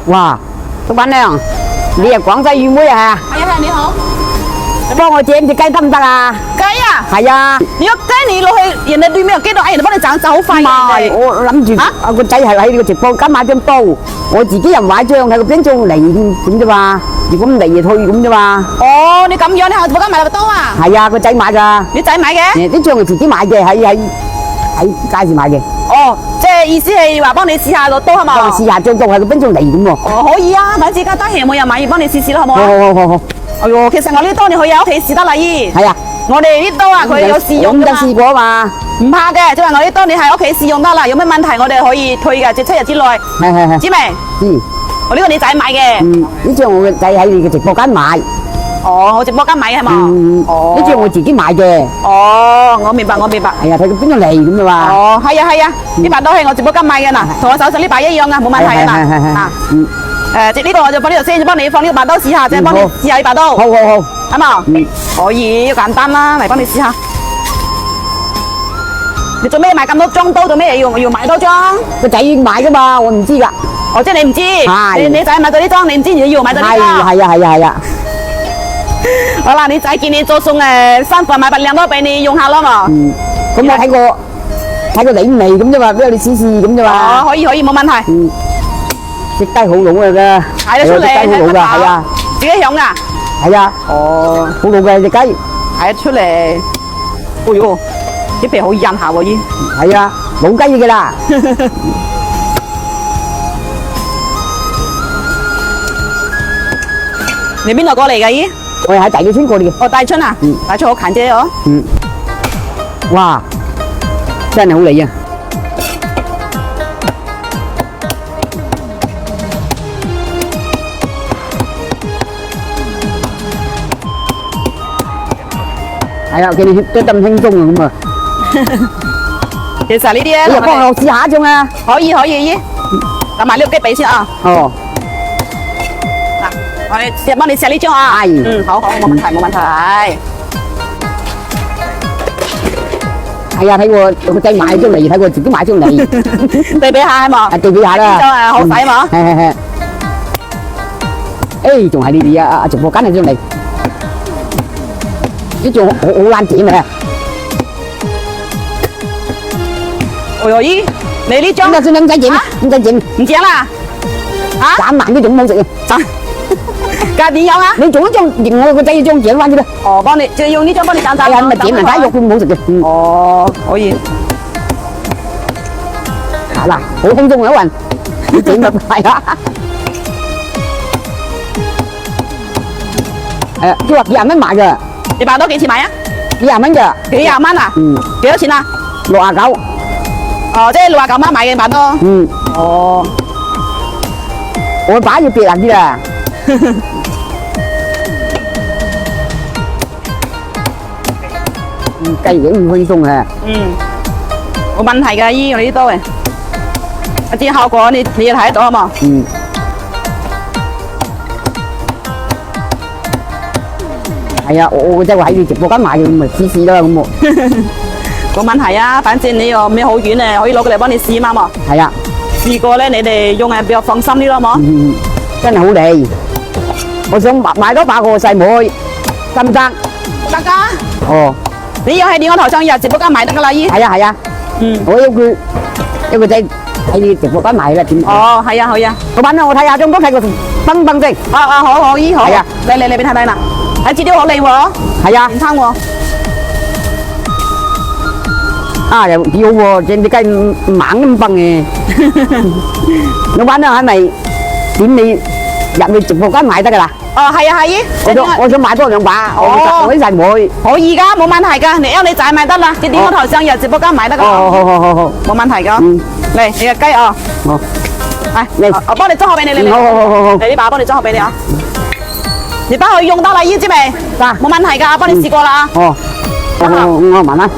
哇，老闆娘，你係廣西魚妹啊？係啊，你好。幫我剪隻雞得唔得啊？雞啊？係啊。你個雞你落去人哋對面有雞檔，人哋幫你斬走好快嘅。我諗住啊個仔係喺呢個直播間買張刀，我自己又買張喺個邊張嚟點啫嘛？如果咁嚟退咁啫嘛？哦，你咁樣你喺直播間買刀啊？係啊，個仔買㗎。你仔買嘅？呢張係自己買嘅，喺街市買嘅。哦，即係意思係話幫你試下攞刀係嘛？幫我試下張刀喺個邊張嚟咁喎。哦，可以啊，反正家得閒冇人買，要幫你試試啦，好唔好啊？好。哎呦，其實我呢刀你可以喺屋企試得啦，姨。係啊。我哋呢刀啊，佢有試用㗎嘛。試過啊嘛。唔怕嘅，即係我呢刀你喺屋企試用得啦，有咩問題我哋可以退嘅，即7日之內。係。知未？知。我呢個你仔買嘅。呢張我個仔喺你嘅直播間買。哦，我直播間買嘅係嘛？哦。呢張我自己買嘅。哦，我明白。係啊，睇佢邊張嚟咁啫嘛。哦，係啊，呢把刀係我直播間買嘅嗱，同我手上呢把一樣噶，冇問題嘅嗱。即呢個我就放呢度先，幫你放呢個把刀試下，即係幫你試下呢把刀。好。係嘛？可以，簡單啦，嚟幫你試下。你做咩買咁多裝刀？做咩要買多裝？個仔買噶嘛，我唔知噶。哦，即係你唔知。係。你仔買咗呢裝，你唔知你要買咗呢裝。係啊。好啦，你仔見你做餸生飯買份靚刀俾你用下啦嘛。咁我睇過嚟唔嚟咁啫嘛，俾你試試咁啫嘛。哦，可以，冇問題。隻雞好老啊，睇得出嚟，隻雞好老噶，係啊。自己養噶。係啊。哦，好老嘅隻雞。睇得出嚟。哎喲，啲皮好韌下喎，姨。係啊，老雞嘅啦。你邊度過嚟㗎，姨？我係喺大澳村過嚟嘅。哦，大春啊？大春好近啫哦。哇，真係好嚟啊！係啊，見你都咁輕鬆啊咁啊！其實呢啲咧，你幫我試下一種啊！可以，姨。咁買呢個雞髀先啊！哦。我哋幫你試呢張啊！好，冇問題。係啊，睇過個仔買張嚟，睇過自己買張嚟，對比下係嘛？對比下啦。呢張啊好使嘛？係。誒，仲係呢啲啊！直播間呢張嚟，呢張好難剪啊！哎呦，姨，你呢張？唔使剪，唔剪啦？嚇？斬慢啲仲好食啊！咁點樣啊？你做一張，我個仔要張剪翻先啦。哦，幫你就用呢張幫你斬。係啊，咪剪埋睇肉咁好食嘅。哦，可以。嗱，好輕鬆啊，你剪咪係啊。佢話幾廿蚊買㗎。你把刀幾錢買啊？幾廿蚊㗎。幾廿蚊啊？幾多錢啊？69。哦，即係69蚊買嘅把刀。哦。我把要別啲啦。雞已經咁輕鬆啊！冇問題㗎，姨，我呢刀嘅，我知效果，你要睇得到好冇？係啊，我個仔話喺你直播間買嘅，咁咪試試啦咁喎。冇問題啊，反正你又咩好遠咧，可以攞過嚟幫你試嘛嘛。係啊。試過咧，你哋用比較放心啲咯，冇？真係好嚟。我想買多把個細妹，得唔得？得㗎。哦。你要喺你個頭上日直播間買得㗎啦，姨。係啊。我有個仔喺你直播間買啦，點？哦，係啊。老闆啊，我睇下張刀睇個燈燈先。好，姨好。係啊。嚟俾睇睇嗱，睇資料好靚喎。係啊。唔差喎。啊，又幾好喎！隻雞猛咁崩嘅。老闆啊，係咪點你入去直播間買得㗎啦？哦，係啊，姨。我想買多2把，我啲細妹。可以㗎，冇問題㗎，你你仔買得啦，你點我頭上入直播間買得㗎。好，冇問題㗎。嚟，你嘅雞啊。好。嚟，我幫你裝好俾你。好。嚟呢把幫你裝好俾你啊。你翻去用得啦，姨知未？得。冇問題㗎，我幫你試過啦。我慢慢。